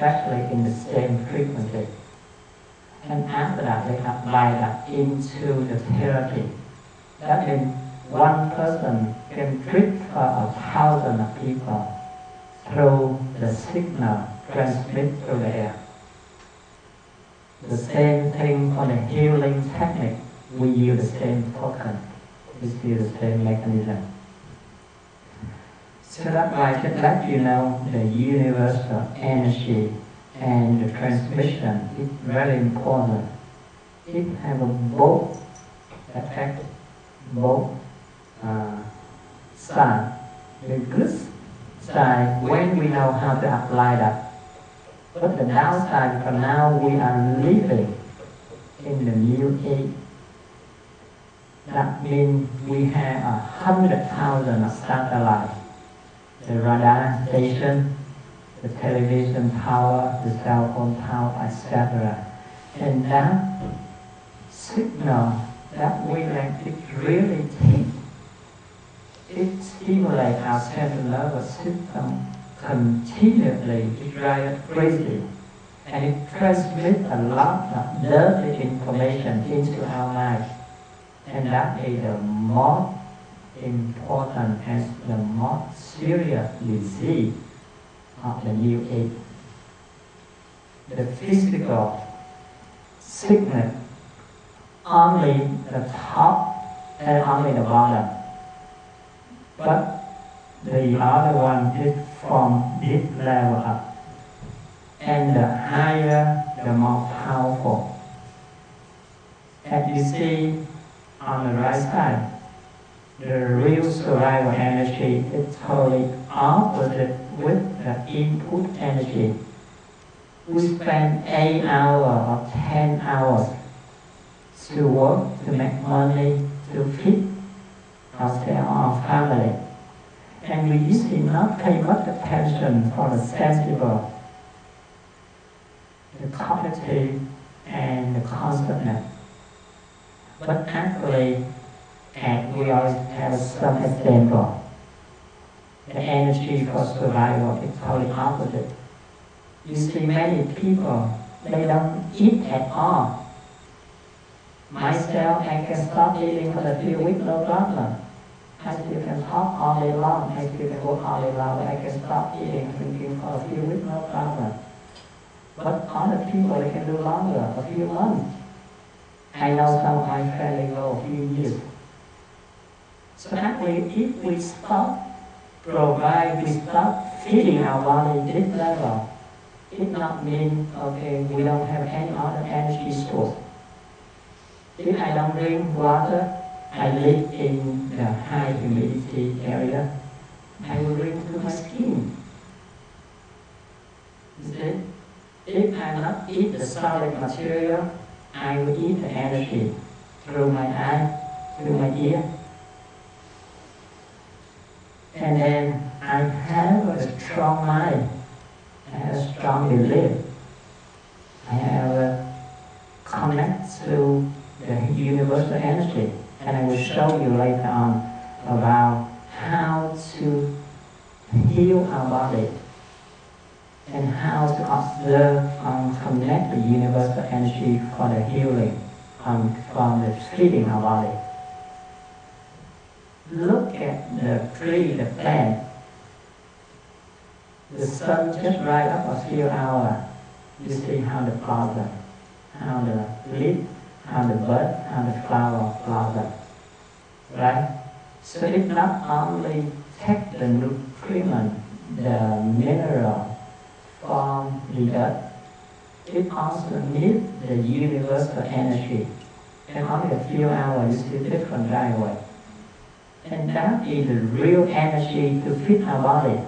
especially in the same frequency. And after that, they apply that into the therapy. That means one person can treat for 1,000 of people through the signal transmitted through the air. The same thing for the healing technique. We use the same token. We use the same mechanism. So that's why to let you know the universal energy and the transmission is very important. It has both effect, both sides. The good side, when we know how to apply that. But the downside, for now we are living in the new age. That means we have 100,000 satellites. The radar station, the television tower, the cell phone tower, etc. And that signal that wavelength, it really takes, it stimulates our central nervous system continually. It drives it crazy. And it transmits a lot of dirty information into our mind. And that is the most important and the most serious disease of the new age. The physical sickness, only the top and only the bottom. But the other one is from this level up. And the higher, the more powerful. As you see on the right side, the real survival energy is totally opposite with the input energy. We spend 8 hours or 10 hours to work, to make money, to feed ourselves, our family. And we usually not pay much attention for the sensible, the cognitive, and the consciousness. But actually, and we always have some example. The energy for survival is totally opposite. You see many people, they don't eat at all. Myself, I can stop eating for a few weeks, no problem. I still can talk all day long, I still can work all day long, but I can stop eating, drinking for a few weeks, no problem. But other people, they can do longer, a few months. I know some of my friends, they go a few years. So actually, if we stop we stop feeding our body this level, it not mean, okay, we don't have any other energy source. If I don't drink water, I live in the high humidity area, I will drink through my skin. You see? If I not eat the solid material, I will eat the energy through my eye, through my ear. And then I have a strong mind, I have a strong belief, I have a connect to the universal energy. And I will show you later on about how to heal our body and how to observe and connect the universal energy for the healing from the feeding our body. Look at the tree, the plant. The sun just right up a few hours. You see how the blossom, how the leaf, how the bud, how the flower blossom. Right? So it not only take the nutriment, the mineral from the earth, it also needs the universal energy. And only a few hours you see different driveway. And that is the real energy to feed our body.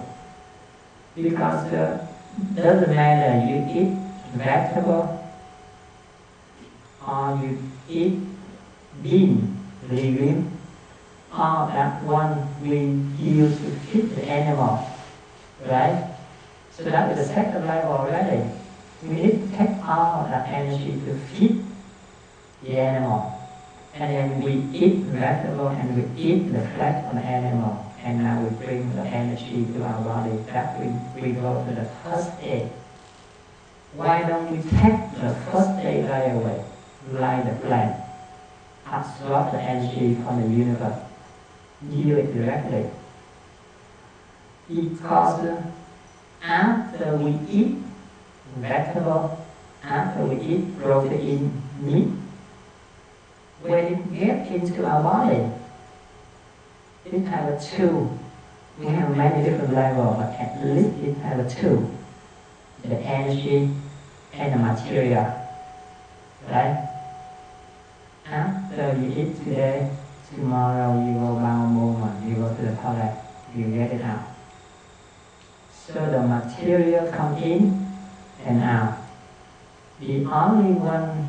Because it doesn't matter you eat vegetable or you eat bean, legume, all that one we use to feed the animal, right? So that is the second level already. We need to take all that energy to feed the animal. And then we eat vegetable and we eat the flesh of the animal. And now we bring the energy to our body. That we go to the first stage. Why don't we take the first day right away, like the plant, absorb the energy from the universe, use it directly? Because after we eat vegetable, after we eat protein, meat, when it gets into our body, it has a two. We have many different levels, but at least it has a two. The energy and the material. Right? After you eat today, tomorrow you go bowel movement, you go to the toilet, you get it out. So the material come in and out. The only one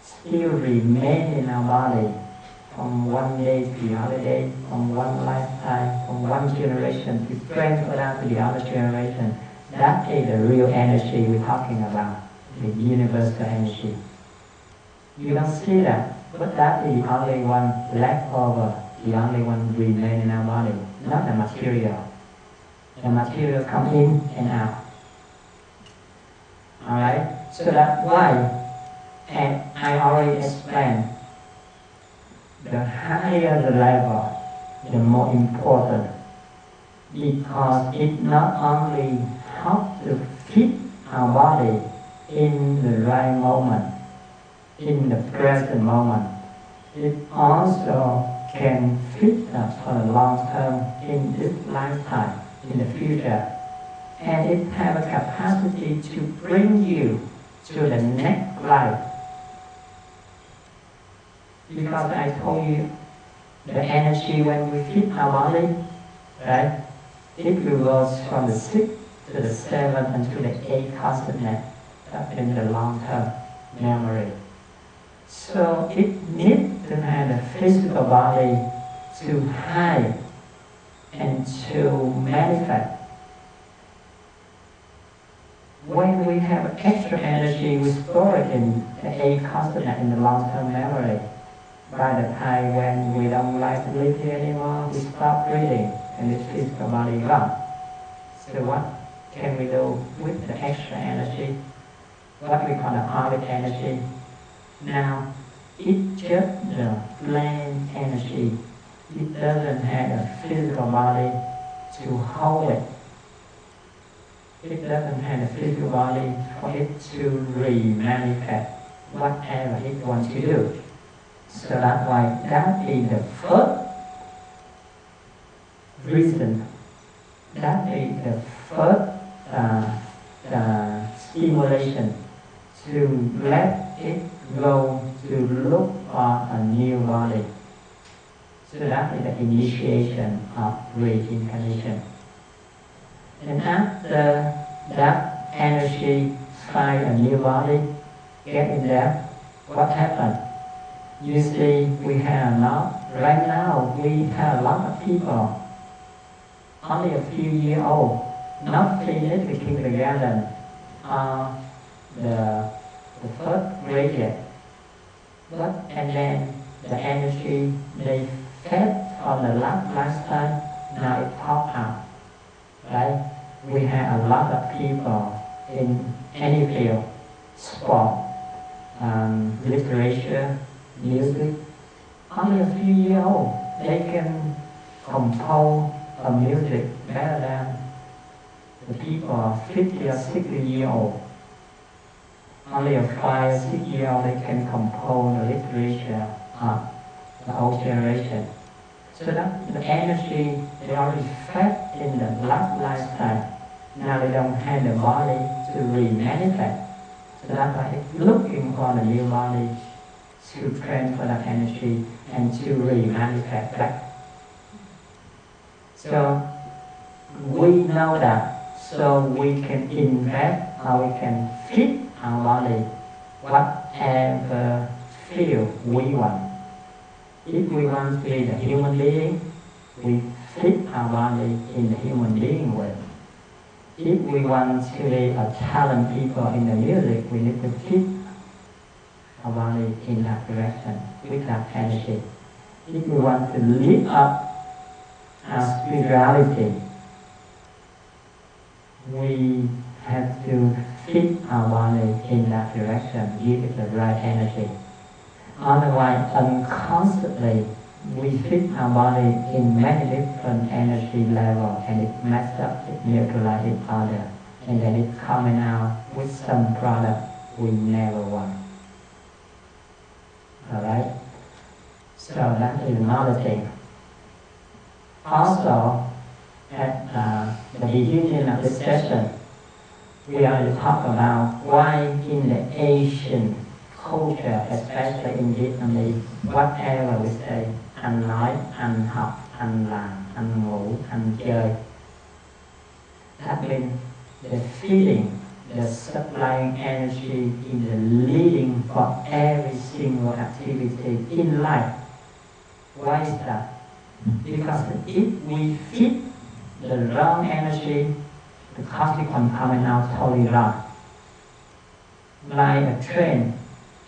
still remain in our body from one day to the other day, from one lifetime, from one generation to transfer down to the other generation. That is the real energy we're talking about, the universal energy. You don't see that, but that is the only one left over, the only one remain in our body, not the material. The material come in and out. Alright? So that's why, and I already explained, the higher the level, the more important. Because it not only helps to fit our body in the right moment, in the present moment, it also can fit us for the long term in this lifetime, in the future. And it has a capacity to bring you to the next life. Because I told you, the energy when we fit our body, right, it will go from the 6 to the 7 and to the 8 consciousness in the long-term memory. So it needs to have the physical body to hide and to manifest. When we have extra energy, we store it in the 8 consciousness in the long-term memory. By the time when we don't like to live here anymore, we stop breathing and this physical body gone. So what can we do with the extra energy? What we call the audit energy. Now, it's just the plain energy. It doesn't have a physical body to hold it. It doesn't have a physical body for it to re-manifest whatever it wants to do. So that's why that is the first reason. That is the first stimulation to let it go to look for a new body. So that is the initiation of reincarnation. And after that energy find a new body, get in there, what happened? You see, we have right now, we have a lot of people, only a few years old, not finished the kindergarten, the first grade yet. But, and then the energy they fed from the last lifetime, now it popped out. Right? We have a lot of people in any field, sport, literature, music, only a few years old. They can compose a music better than the people 50 or 60 years old. Only a 5 or 6 year old they can compose the literature of the old generation. So that the energy they already fed in the last lifetime. Now they don't have the body to re-manifest. So that's why they're looking for the new body to transfer that energy and to re-manifest back. So we know that, so we can invest or we can fit our body whatever field we want. If we want to be the human being, we fit our body in the human being way. If we want to be a talent people in the music, we need to fit our body in that direction, with that energy. If we want to lift up our spirituality, we have to fit our body in that direction, give it the right energy. Otherwise, unconsciously, we fit our body in many different energy levels, and it messes up, it neutralizes each other, and then it's coming out with some product we never want. Alright? So that is another thing. Also, at the beginning of this session, we are to talk about why in the Asian culture, especially in Vietnamese, whatever we say, ăn nói, ăn học, ăn làm, ăn ngủ, ăn chơi. That means the feeling, the supplying energy is the leading for every single activity in life. Why is that? Because if we feed the wrong energy, the consequence coming out totally wrong. Like a train,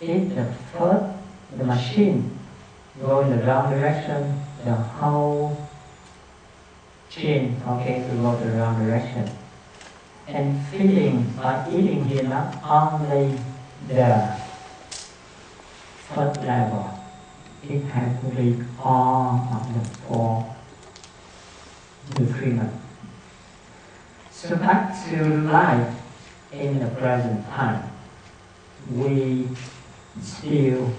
if the machine go in the wrong direction, the whole chain will go to the wrong direction. And feeding by eating here not only the first level, it has to be all of the four nutrients. So back to life in the present time, we still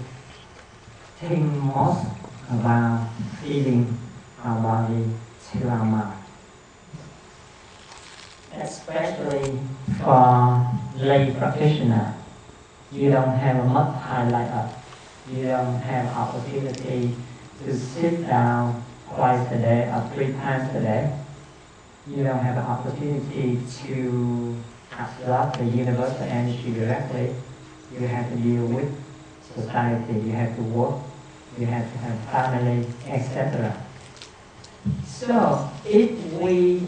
think most about feeding our body to our mind. Especially for lay practitioners, you don't have much time like us. You don't have opportunity to sit down twice a day or 3 times a day. You don't have the opportunity to absorb the universal energy directly. You have to deal with society, you have to work, you have to have family, etc. So if we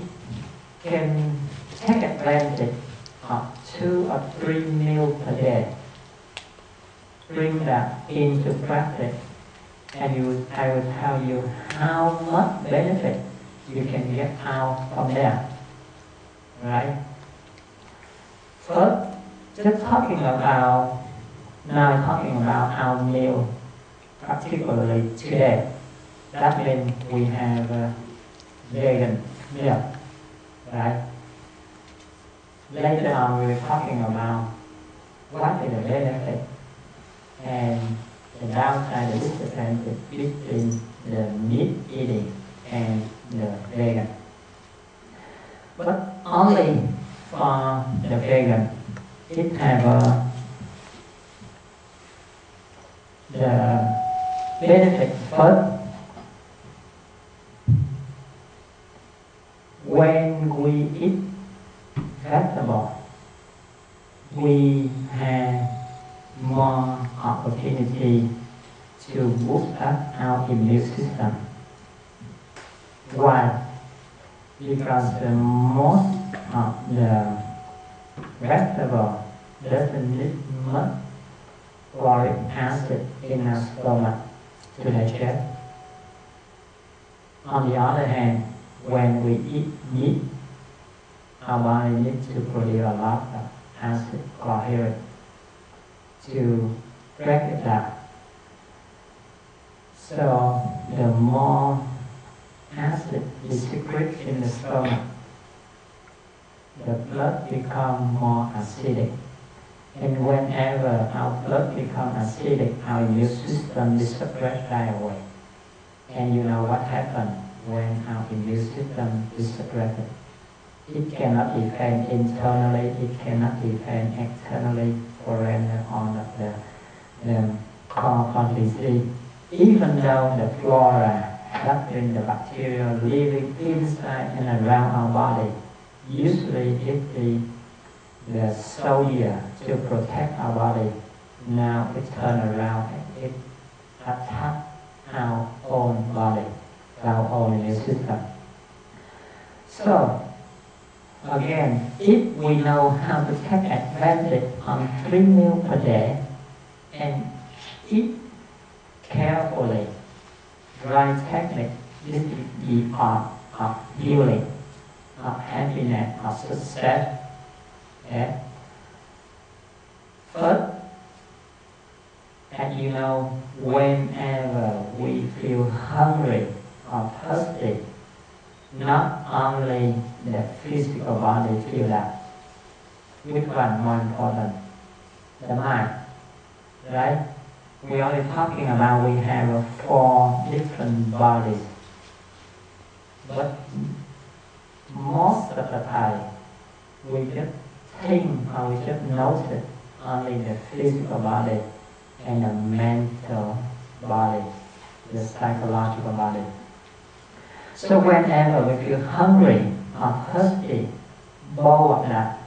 can take advantage of 2 or 3 meals per day, bring that into practice, and I will tell you how much benefit you can get out from there. Right? First, just talking about our meal, particularly today. That means we have vegan milk, right? Later on, we're talking about what is the benefit and the downside, the disadvantage between the meat eating and the vegan. But only for the vegan, it have the benefit first. When we eat vegetable, we have more opportunity to boost up our immune system. Why? Because the most of the vegetable doesn't need much boric acid in our stomach to digest. On the other hand, when we eat meat, our body needs to produce a lot of acid coherent to break it down. So the more acid is secreted in the stomach, the blood becomes more acidic. And whenever our blood becomes acidic, our immune system is suppressed right away. And you know what happens when our immune system is suppressed? It cannot defend internally, it cannot defend externally, foreigner on the common disease. Even though the flora, that means the bacteria living inside and around our body, usually it's the soldier to protect our body. Now it turns around and it attacks our own body, our own immune system. So, again, if we know how to take advantage on 3 meals per day and eat carefully, right technique, this is the art of healing, of happiness, of success, Yeah. First, as you know, whenever we feel hungry or thirsty, not only the physical body feel that. Which one more important? The mind, right? We are talking about we have 4 different bodies, but most of the time we just think or we just notice only the physical body and the mental body, the psychological body. So whenever we feel hungry or thirsty, both of that.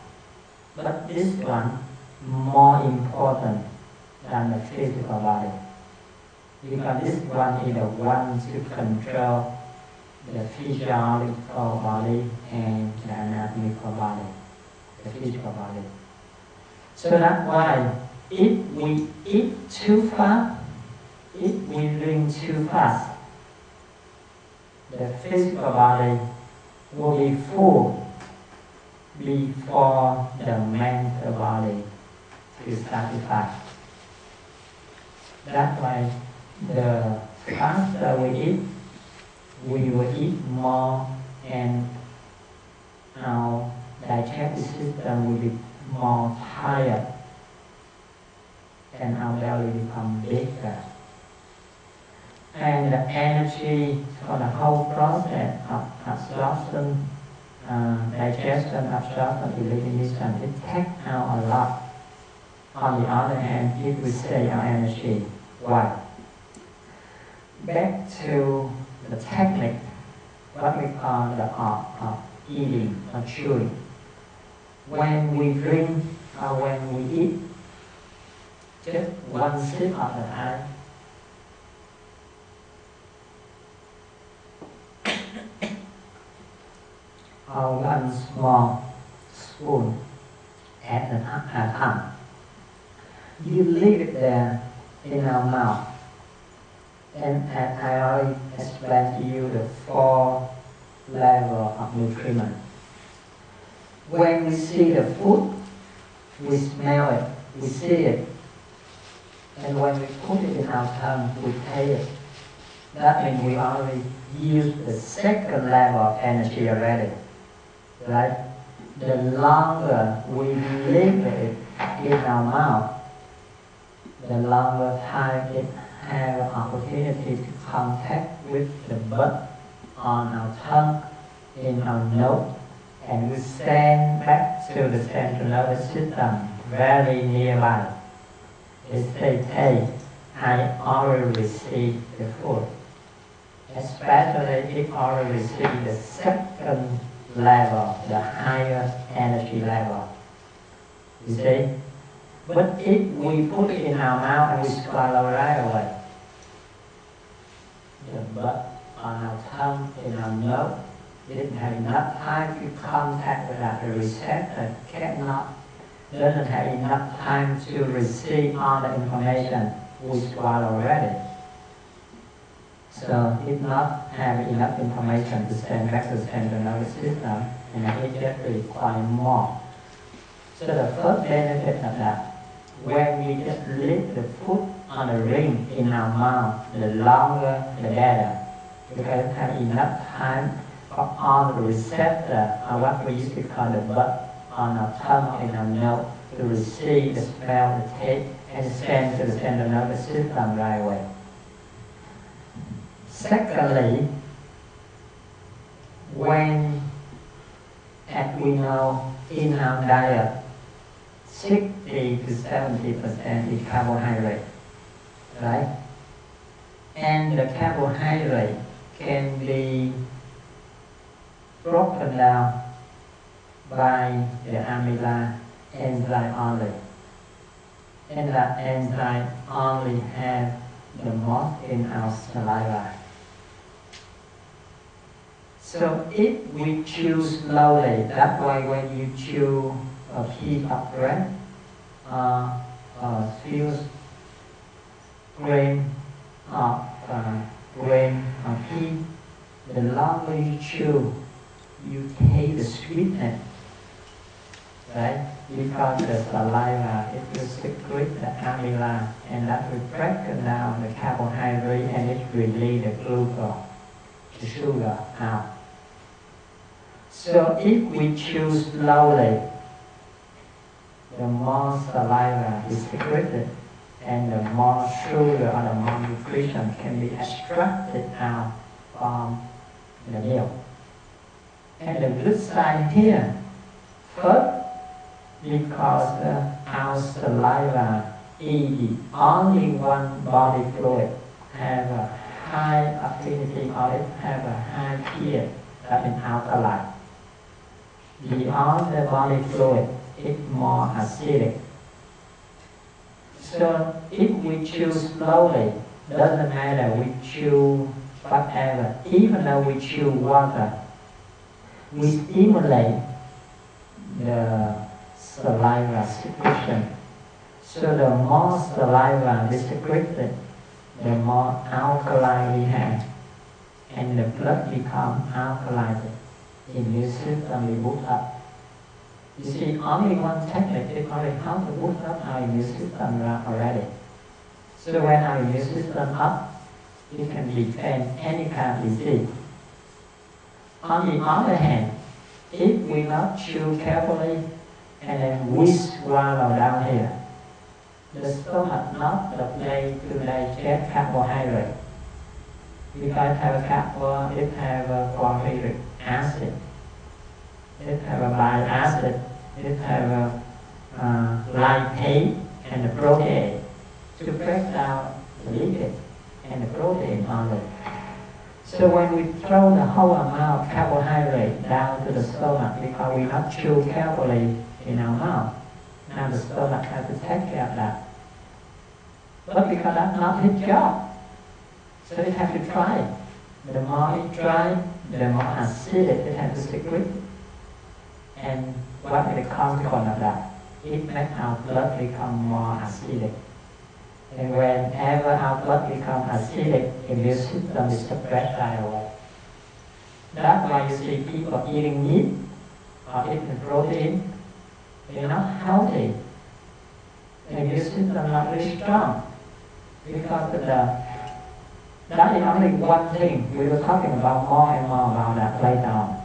But this one more important than the physical body, because this one is the one to control the physiological body and the anatomical body, the physical body. So that's why if we eat too fast, if we drink too fast, the physical body will be full before the mental body is satisfied. That's why the faster we eat, we will eat more and our digestive system will be more tired and our belly become bigger. And the energy for the whole process of absorption, digestion, absorption, elimination, it takes out a lot. On the other hand, if we save our energy, why? Back to the technique, what we call the art of eating or chewing. When we drink or when we eat, just one sip at a time, or one small spoon at a time. You leave it there in our mouth. And as I already explained to you the 4 levels of nutrition. When we see the food, we smell it, we see it. And when we put it in our tongue, we taste it. That means we already used the 2nd level of energy already. Right? The longer we leave it in our mouth, the longer time it has an opportunity to contact with the blood on our tongue, in our nose, and we send back to the central nervous system very nearby. It says, hey, I already received the food. Especially if already received the 2nd level, the higher energy level. You see? But if we put it in our mouth and we swallow right away, the blood on our tongue, in our nose, didn't have enough time to contact with that. The receptor doesn't have enough time to receive all the information we swallow already. So it not have enough information to send back to the central nervous system, and it just requires more. So the first benefit of that, when we just leave the food on a ring in our mouth, the longer the better, because it has enough time for all the receptors, or what we used to call the blood on our tongue and our nose, to receive the smell, the taste, and send to the central nervous system right away. Secondly, when, as we know, in our diet, 60 to 70% is carbohydrate, right? And the carbohydrate can be broken down by the amylase enzyme only. And that enzyme only has the most in our saliva. So if we chew slowly, that's why when you chew a piece of bread, a few grain of grain or pea, the longer you chew, you taste the sweetness, right? because the saliva it will secrete the amylase and that will break down the carbohydrate and it release the glucose, the sugar out. So if we chew slowly, the more saliva is secreted and the more sugar or the more nutrition can be extracted out from the milk. And the good side here, first, because our saliva is the only one body fluid have a high affinity or it have a high pH that is alkaline. The other body fluid is more acidic. So if we chew slowly, doesn't matter we chew whatever, even though we chew water, we stimulate the saliva secretion. So the more saliva is secreted, the more alkaline we have, and the blood becomes alkaline. Immune system will boost up. You see, only one technique is only how to boost up our immune system already. So when our immune system up, it can defend any kind of disease. On the other hand, if we not chew carefully and then we swallow down here, the stomach not the place to digest carbohydrate. Because it have a chlorhydric acid, it have a bile acid, it have a lipase and the protein to break down the lipid and the protein only. So when we throw the whole amount of carbohydrate down to the stomach because we not chew carefully in our mouth, now the stomach has to take care of that. But because that's not its job, so it has to try it. The more it tries, the more acidic it has to secrete. And what is the consequence of that? It makes our blood become more acidic. And whenever our blood becomes acidic, the immune system is suppressed right away. That's why you see people eating meat or eating protein, they're not healthy. The immune system is not really strong. Because that is only one thing. We were talking about more and more about that later on.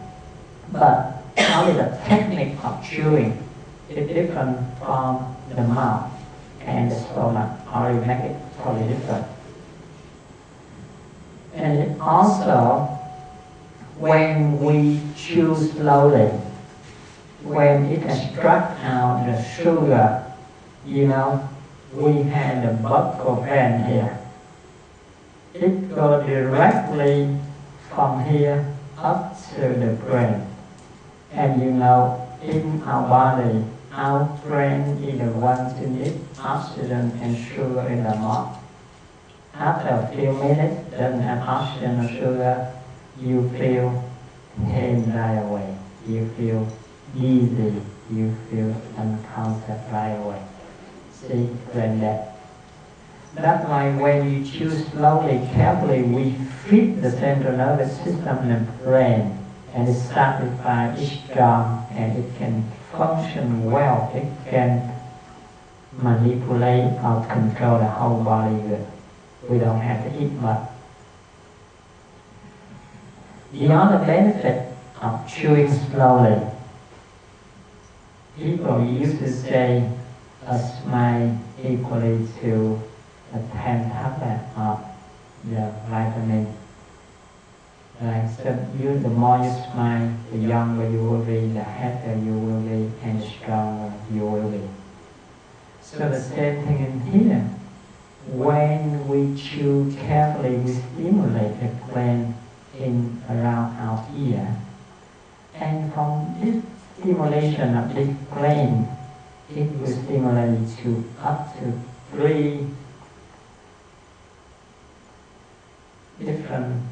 But only the technique of chewing is different from the mouth and the stomach, or you make it totally different. And it also, when we chew slowly, when it extracts out the sugar, we have the buccal vein here. It goes directly from here up to the brain. And in our body, our brain is the one to need oxygen and sugar in the mouth. After a few minutes, doesn't have oxygen or sugar, you feel pain right away. You feel dizzy. You feel unconscious right away. See, brain death. That's why when you chew slowly, carefully, we feed the central nervous system in the brain, and it satisfies each drum, and it can function well. It can manipulate or control the whole body good. We don't have to eat much. The other benefit of chewing slowly, people used to say a smile equally to a 10 tablet of the vitamin. Like, so the more you smile, the younger you will be, the happier you will be, and the stronger you will be. So the same thing in here. When we chew carefully, we stimulate the gland in around our ear. And from this stimulation of this gland, it will stimulate to up to 3 different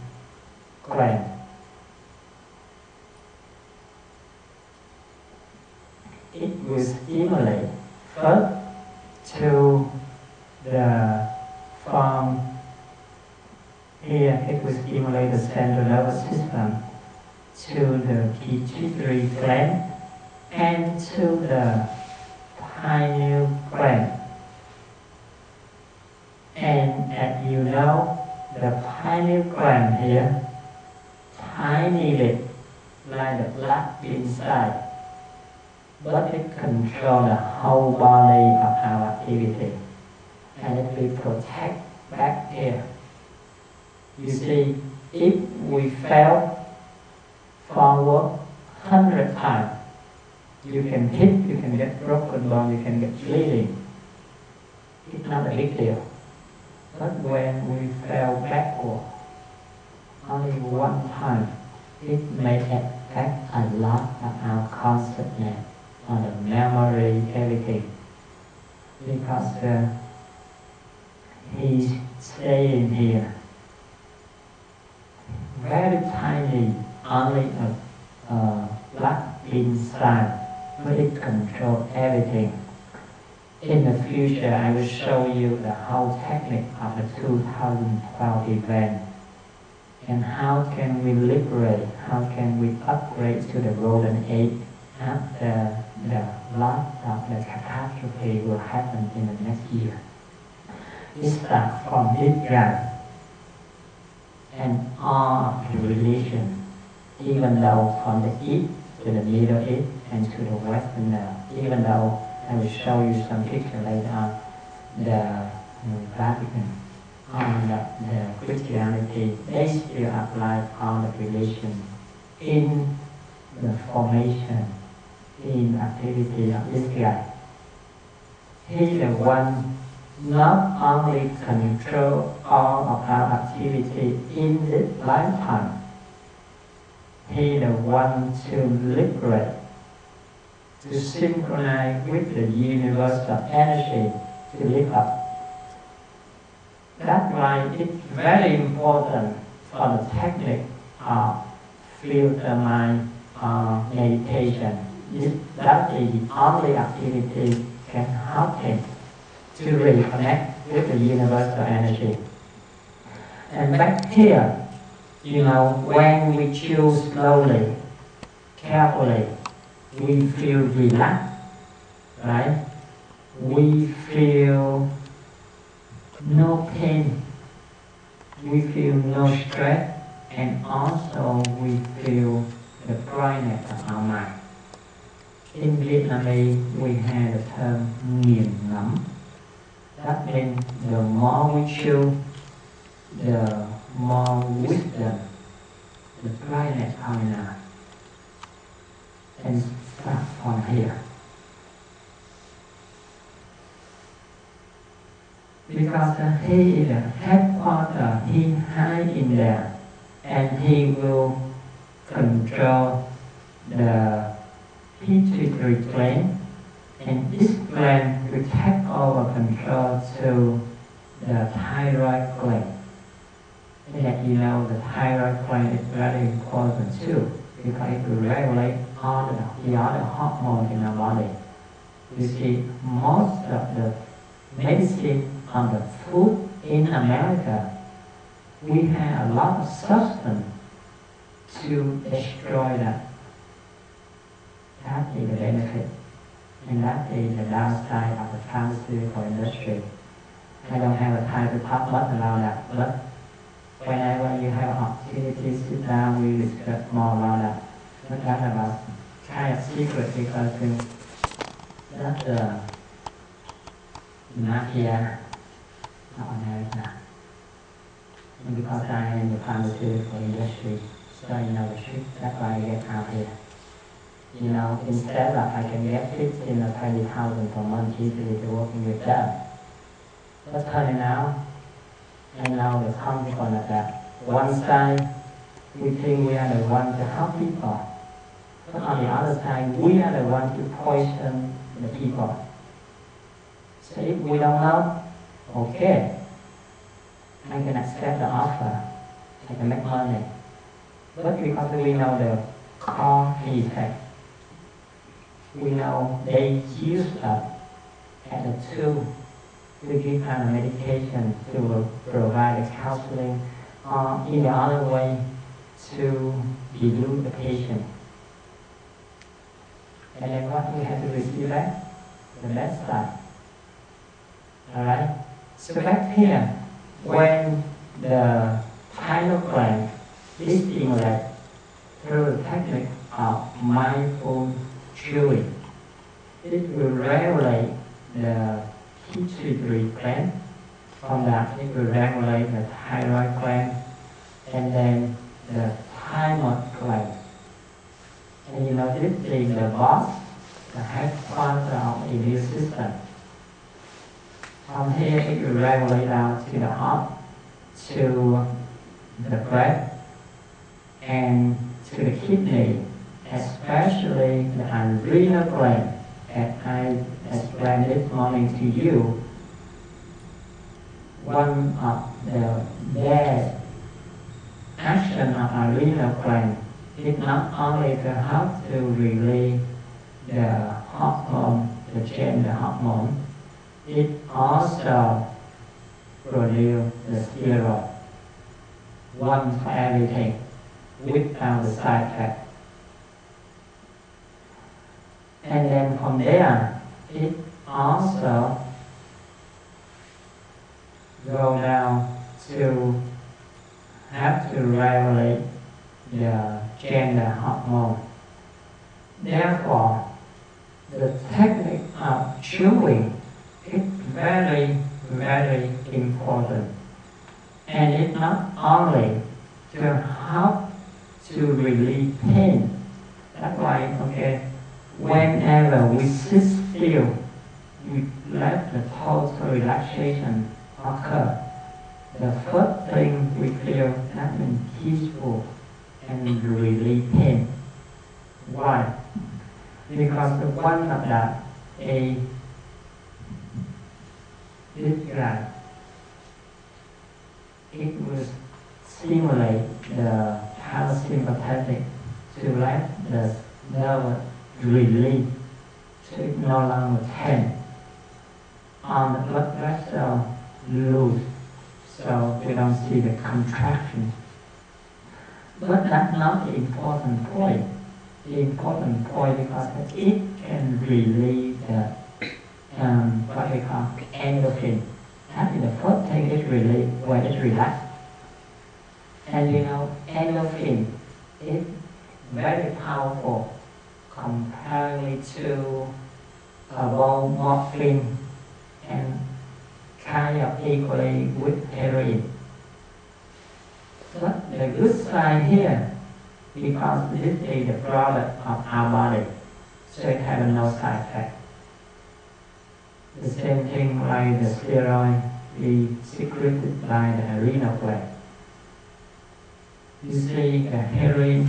glands. It will stimulate first to from here, it will stimulate the central nervous system to the pituitary gland and to the pineal gland. And as you know, the pineal gland here, tiny bit, like the blood inside, but it controls the whole body of our activity. And it will protect back here. You see, if we fell forward 100 times, you can hit, you can get broken bone, you can get bleeding. It's not a big deal. But when we fell backward, only one time, it may affect a lot of our consciousness, on the memory, everything. Because he's staying here, very tiny, only a blood inside, but it controls everything. In the future, I will show you the whole technique of the 2012 event and how can we liberate, how can we upgrade to the golden age after the lot of the catastrophe will happen in the next year. It starts from this guy and all of the religion, even though from the East to the Middle East and to the Western now, even though I will show you some picture later on, the Vatican, on the Christianity, they still apply all the religion in the formation, in activity of this guy. He the one not only control all of our activity in this lifetime, he the one to liberate, to synchronize with the universal energy to live up. That's why it's very important for the technique of filter mind meditation. That is the only activity can help him to reconnect with the universal energy. And back here, when we choose slowly, carefully, we feel relaxed, right? We feel no pain, we feel no stress, and also we feel the brightness of our mind. In Vietnamese, we have the term nghiền ngẫm. That means the more we choose, the more wisdom, the brightness coming out. And start from here. Because he is the headquarter, he hides in there, and he will control the pituitary gland, and this gland will take over control to the thyroid gland. And that the thyroid gland is very important too, because it will regulate all the other hormones in our body. You see, most of the medicine on the food in America, we have a lot of substance to destroy that. That is the benefit, and that is the downside of the pharmaceutical industry. I don't have a time to talk much about that, but whenever you have an opportunity, sit down, we discuss more about that. But that's about kind of secret because that's the mafia of America. And because I am in the pharmaceutical industry, so the trick, that's why I get out here. Instead of I can get 15 or 20,000 per month easily to working with them. But turning out, I know the consequence of that. One side, we think we are the one to help people. But on the other side, we are the one to poison the people. So if we don't know, okay, I can accept the offer, I can make money. But because we know the cause effect, we know they use us as a tool to give kind of medication, to provide counseling, or in the other way to delude the patient. And then what we have to receive back? the left side. Alright? So back here, when the pineal gland is stimulated through the technique of mindful chewing, it will regulate the pituitary gland. From that, it will regulate the thyroid gland, and then the thyroid gland. And you know, this is the boss, the headquarters of the immune system. From here, it will regulate down to the heart, to the breath, and to the kidney, especially the adrenal gland. As I explained this morning to you, one of their action of adrenal gland is not only to help to release the hormone, the gender hormone, it also produces the steroid, one for everything, without the side effect. And then from there, it also go down to have to regulate the gender hormone. Therefore, the technique of chewing is very, very important. And it's not only to help to relieve pain. That's why, okay, whenever we sit still, we let the total relaxation occur. The first thing we feel that is peaceful and relieve pain. Why? Because the one of that this guy, it will stimulate the parasympathetic to let the nerve release, so it no longer tense. On the blood vessel loose, so we don't see the contraction. But that's not the important point. The important point because it can release the what we call endorphin. That is the first thing it release when it's relaxed. And you know, endorphin is very powerful compared to both morphine and kind of equally with heroin. But the good side here, because this is the product of our body, so it has no side effect. The same thing like the steroid is secreted by the adrenal gland. You see the heroin,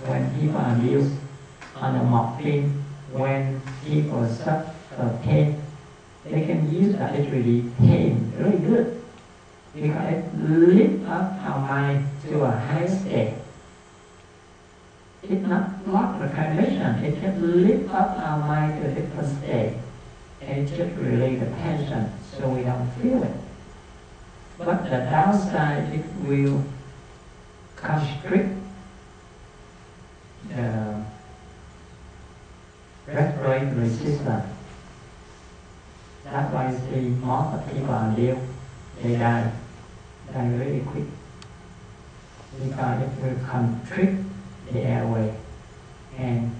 when people abuse on the morphine, when people suffer pain, they can use that to relieve pain really good, because it lifts up our mind to a high state. It's not block the condition, it just lifts up our mind to a different state, and it just relieves the tension so we don't feel it. But the downside, it will constrict the respiratory system. That's why you see most of people are ill, they die really quick, because it will constrict the airway, and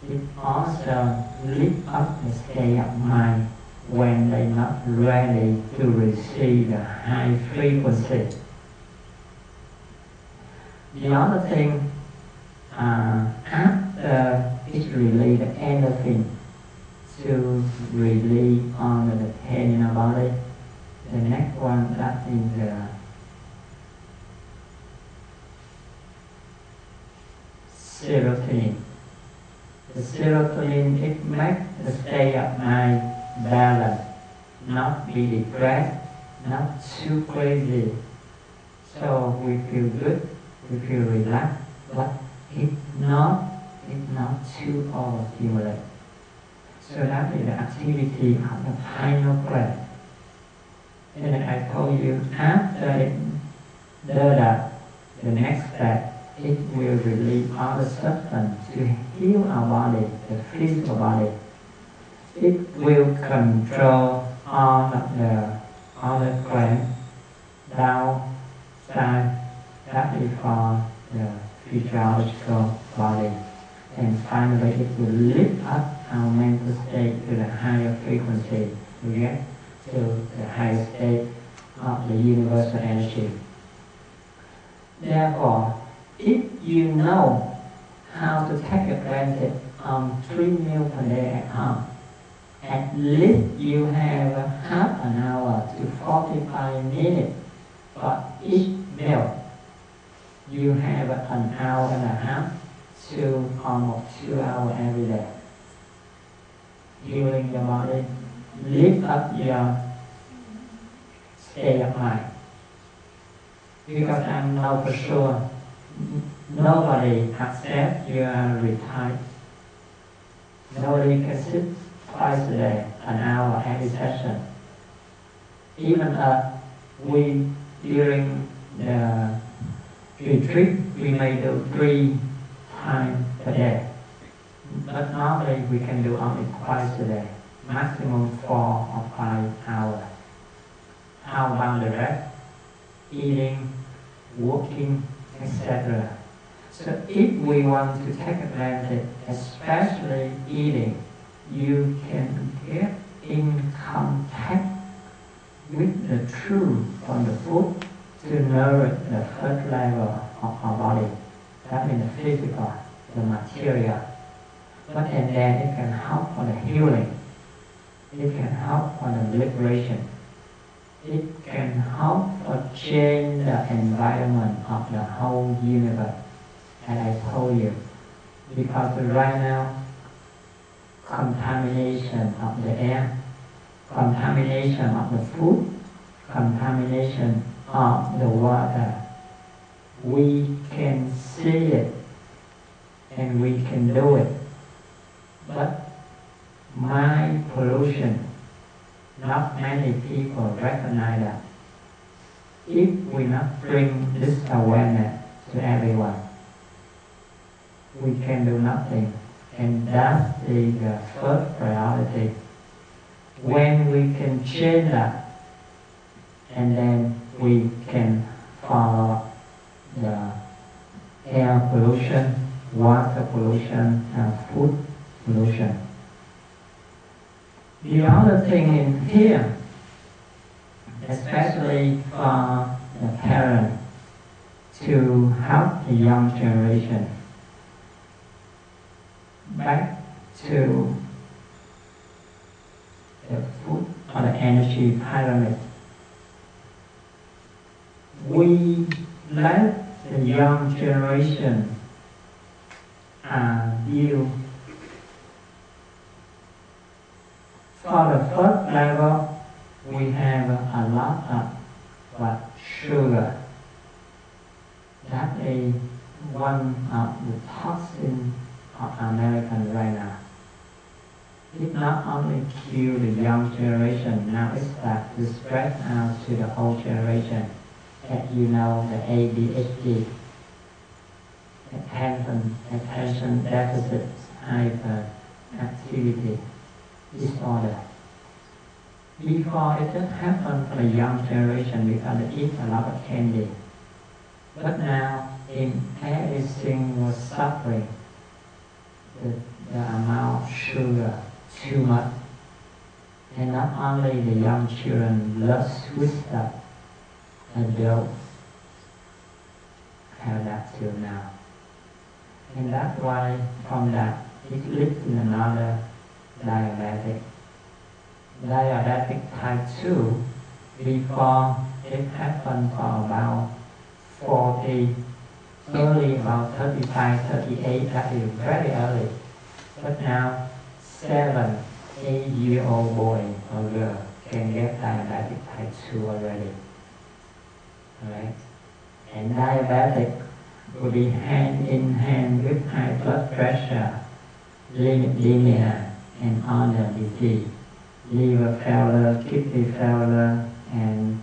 it also lifts up the state of mind when they're not ready to receive the high frequency. The other thing, after it release the endorphin to relieve on the pain in our body, the next one, that is the serotonin. The serotonin, it makes the state of mind balanced, not be depressed, not too crazy. So we feel good, we feel relaxed, but it's not too overstimulated. So that is the activity of the pineal gland. And then I told you, after it does that, the next step, it will release all the substance to heal our body, the physical body. It will control all of the other glands downside. That is for the physiological body. And finally, it will lift up our mental state to the higher frequency to get to the higher state of the universal energy. Therefore, if you know how to take advantage of 3 meals per day at home, at least you have half an hour to 45 minutes for each meal. You have an hour and a half to almost 2 hours every day. Healing your body, lift up your state of mind. Because I know for sure nobody accepts you are retired. Nobody can sit twice a day, an hour every session. Even we during the retreat we may do 3 times per day. But normally we can do only twice a day, maximum 4 or 5 hours. How about the rest? Eating, walking, etc. So if we want to take advantage, especially eating, you can get in contact with the truth from the food to nourish the first level of our body. That means the physical, the material. But and then it can help for the healing. It can help for the liberation. It can help for change the environment of the whole universe, as I told you. Because right now, contamination of the air, contamination of the food, contamination of the water, we can see it and we can do it. But mind pollution, not many people recognize that. If we not bring this awareness to everyone, we can do nothing. And that's the first priority. When we can change that, and then we can follow the air pollution, water pollution, and food pollution. The other thing in here, especially for the parents, to help the young generation, back to the food or the energy pyramid. We let the young generation deal. For the first level, we have a lot of sugar. That is one of the toxins of Americans right now. It not only kills the young generation, now it starts to spread out to the old generation. As you know, the ADHD, attention deficit hyperactivity disorder. Before it just happened for the young generation because they eat a lot of candy. But now in every single suffering, the amount of sugar too much. And not only the young children love sweet stuff, adults have that too now. And that's why from that it leads to another diabetic. Diabetic type 2, before it happened for about 40, early about 35, 38, that is very early. But now 7, 8-year-old boy or girl can get diabetic type 2 already. Alright? And diabetic will be hand in hand with high blood pressure, lipidemia, and other disease, liver failure, kidney failure, and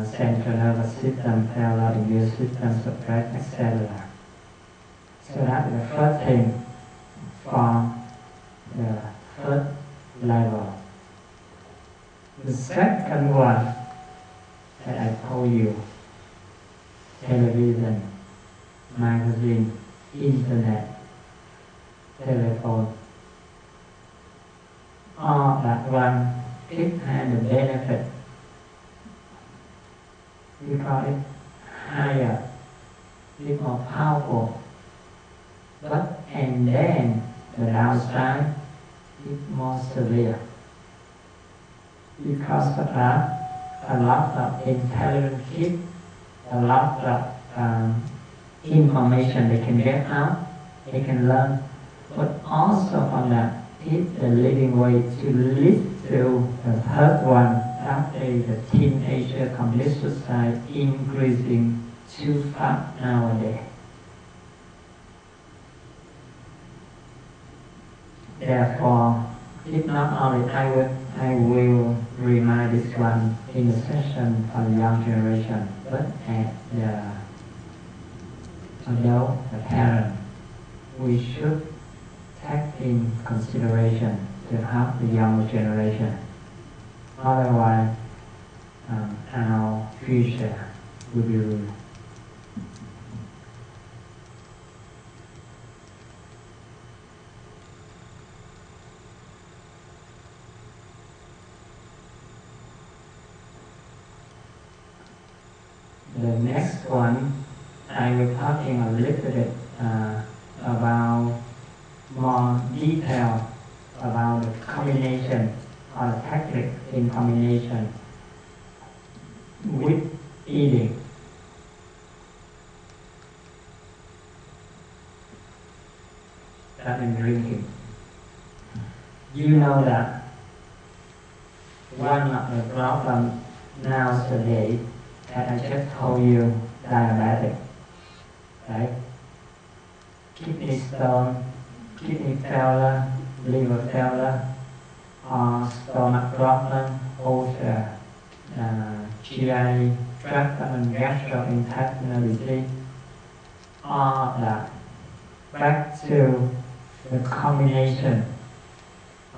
central nervous system failure, immune system suppressed, etc. So that's the first thing for the first level. The second one that I told you, television, magazine, internet, telephone, all that one, it had a benefit. We call it higher, it's more powerful. But and then the downside is more severe. Because of that, a lot of intelligent kids, a lot of information they can get out, they can learn. But also from that, it's the leading way to lead to the third one, after the teenager communist suicide increasing too fast nowadays. Therefore, it's not only I will remind this one in the session for the young generation, but at the adult, the parent, we should take in consideration to help the younger generation. Otherwise, our future will be ruined. The next one, I will talking a little bit about more detail about the combination or the technique in combination with eating. That means drinking. You know that one of the problems nowadays that I just told you, diabetic, right? Kidney stone, kidney failure, liver failure, or stomach problem, ulcer, GI tract and gastrointestinal disease, all that. Back to the combination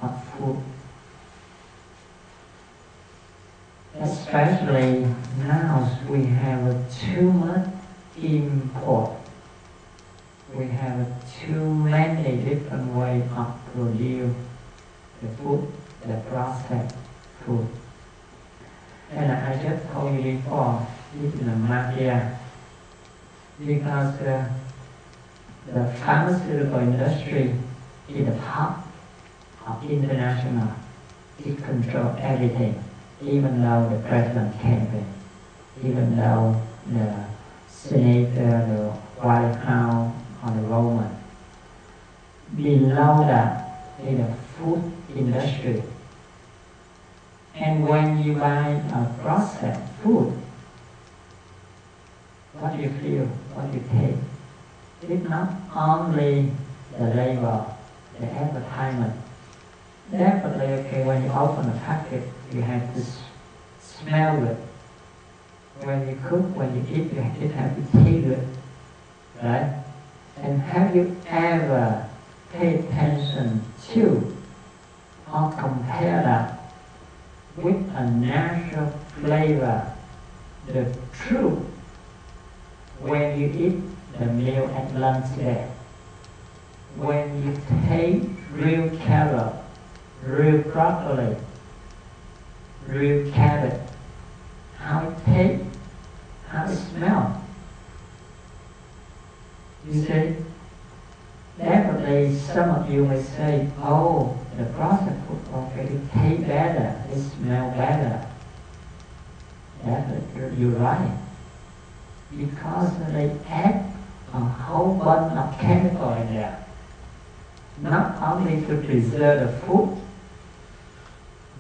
of food. Especially now we have too much import. We have too many different ways of produce the food, the processed food. And I just told you before, this is a mafia, because the pharmaceutical industry is the top of international. It controls everything. Even though the president campaign, even though the senator, the White House, or the Roman. Below that is the food industry. And when you buy a processed food, what do you feel, what do you take? It's not only the label, the advertisement. Definitely, okay, when you open a packet, you have to smell it. When you cook, when you eat, you have to taste it, right? And have you ever paid attention to or compare that with a natural flavor, the truth, when you eat the meal at lunch there? When you taste real carrot, real broccoli, real carrot, how it tastes, how it smells. You see, definitely some of you may say, oh, the processed food, okay, it tastes better, it smells better. Definitely, you're right. Because they add a whole bunch of chemical in there. Not only to preserve the food,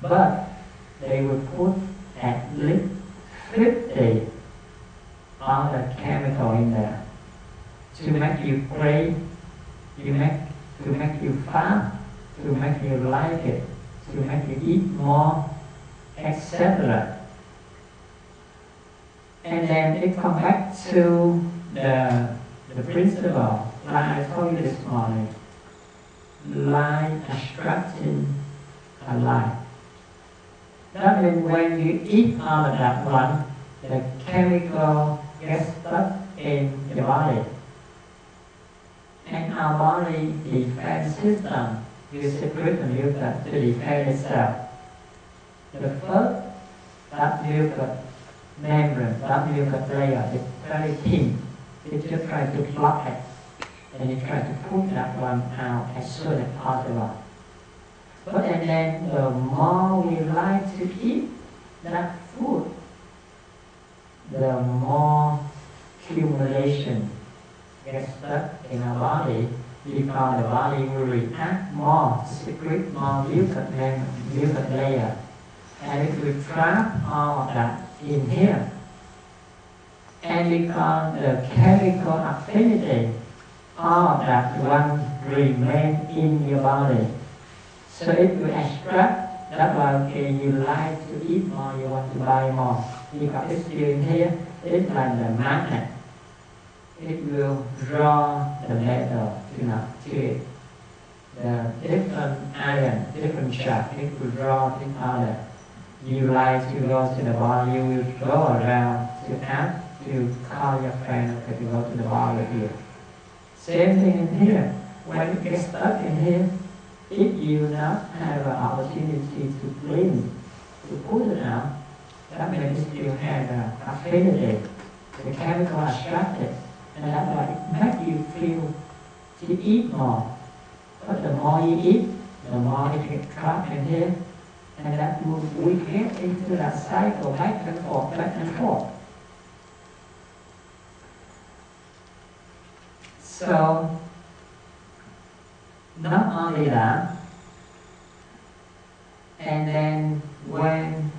but they will put at least 50 other chemical in there to make you crave, to make you fast, to make you like it, to make you eat more, etc. And then it comes back to the principle, like I told you this morning, like extracting alive. That means when you eat out of that one, the chemical gets stuck in your body. And our body defense system uses secretion mucus to defend itself. The first, that mucus membrane, that mucus layer is very thin. It just tries to block it. And you try to put that one out as soon as possible. But and then the more we like to eat that food, the more accumulation gets stuck in our body, because the body will react more, secrete more mucus layer, and it will trap all of that in here. And because the chemical affinity, all of that one remain in your body. So it will extract. That's why okay, you like to eat more, you want to buy more. Because it's still in here, it's like the magnet. It will draw the metal to it. The different iron, different charge, it will draw it out. You like to go to the bar, you will go around to ask to call your friend okay, to go to the bar with you. Same thing in here. When it gets stuck in here, if you not have an opportunity to clean, to pull it out, that means it still has an affinity. The chemical are attracted, and that's why it makes you feel to eat more. But the more you eat, the more it gets trapped in here, and that we get into that cycle back and forth, back and forth. So, not only that, and then when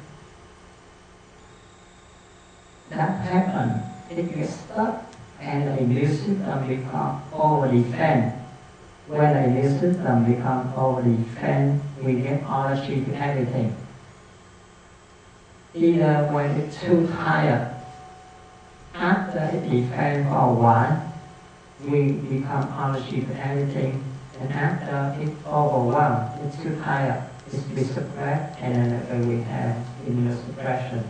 that happens, it gets stuck and the immune system becomes over-defend. When the immune system becomes over-defend, we get allergy to everything. Either when it's too tired, after it defends for a while, we become allergy to everything, and after it's overwhelmed, it's too tired, it's be suppressed, and then we have immunosuppression.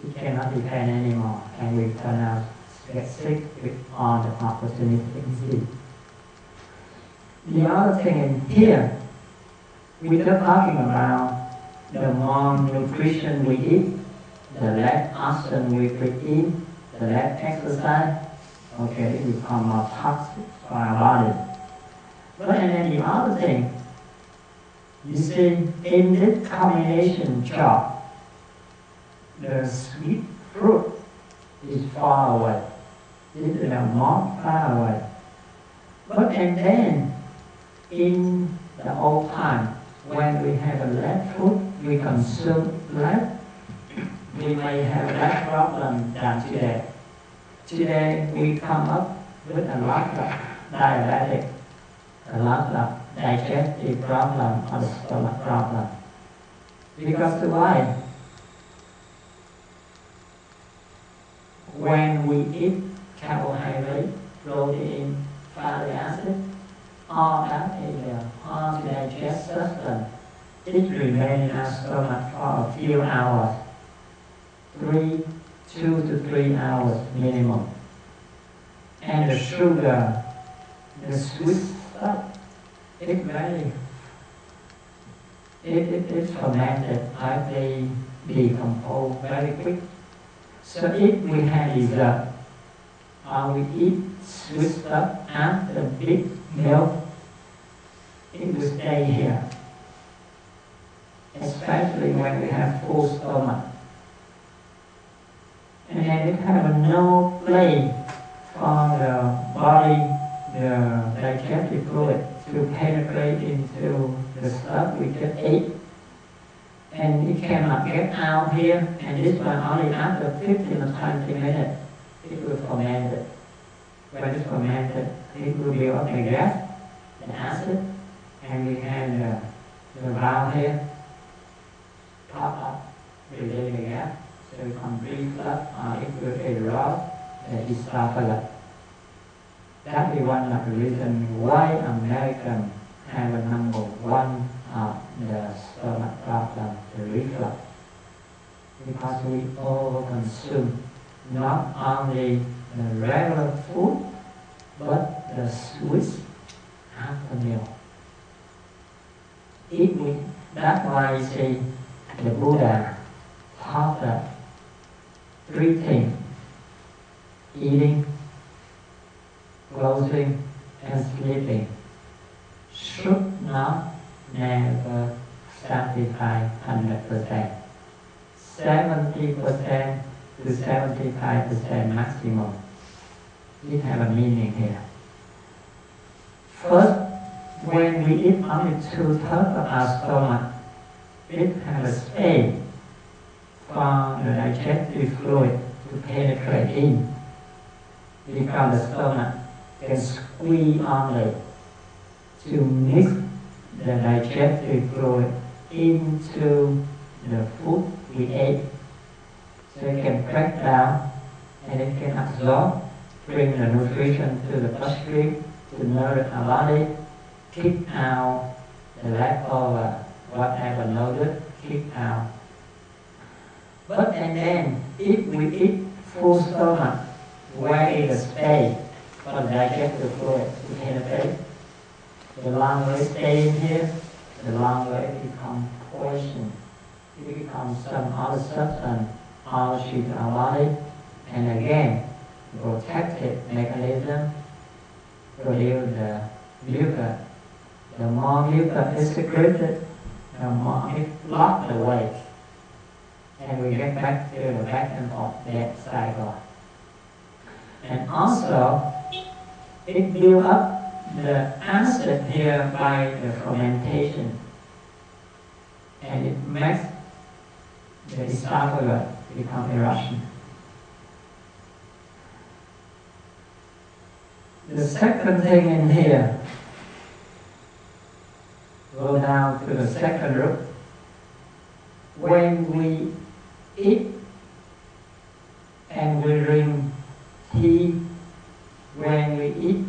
We cannot defend anymore, and we turn out to get sick with all the opportunistic disease. The other thing in here, we're just talking about the more nutrition we eat, the less oxygen we breathe in, the less exercise, okay, it becomes more toxic for our body. But and then the other thing, you see, in this combination chart, the sweet fruit is far away. It is more far away. But and then, in the old time, when we have a less food, we consume less, we may have less problem than today. Today we come up with a lot of diabetic, a lot of digestive problem or the stomach problem. Because why? When we eat carbohydrate, protein, fatty acid, all that is hard to digest substance. It remains in our stomach for a few hours, 2 to 3 hours minimum. And the sugar, the sweet stuff, it's fermented, highly decomposed very quick. So if we have dessert, or we eat sweet stuff after big milk, it will stay here. Especially when we have full stomach. And then it has no place for the body, the digestive fluid to penetrate into the stuff we just ate. And it cannot get out here, and this one only after 15 or 20 minutes, it will ferment it. When it's fermented, it will build up the gas, the acid, and we have the valve here, pop up, release the gas, so it can breathe up, or it will erode the esophagus. That is one of the reasons why Americans have a number one of the problem, the reflux. Because we overconsume not only the regular food, but the sweets after meal. That's why you see the Buddha taught that three things: eating, clothing, and sleeping should not never satisfy 100%. 70% to 75% maximum. It has a meaning here. First, when we eat only 2/3 of our stomach, it has a space for the digestive fluid to penetrate in, because the stomach can squeeze only to mix the digestive fluid into the food we ate, so it can break down and it can absorb, bring the nutrition to the bloodstream to nourish our body, kick out the leftover, whatever loaded, kick out. But and then, if we eat full stomach, where is the space for the digestive fluid to penetrate? The longer it stays in here, the longer it becomes poison. It becomes some other substance allergy to our body, and again, protective mechanism produce the mucus. The more mucus is secreted, the more it blocks the way, and we get back to the back and forth death cycle. And also, it builds up the acid here by the fermentation, and it makes the esophagus become eruption. The second thing in here, go down to the second root. When we eat and we drink tea, when we eat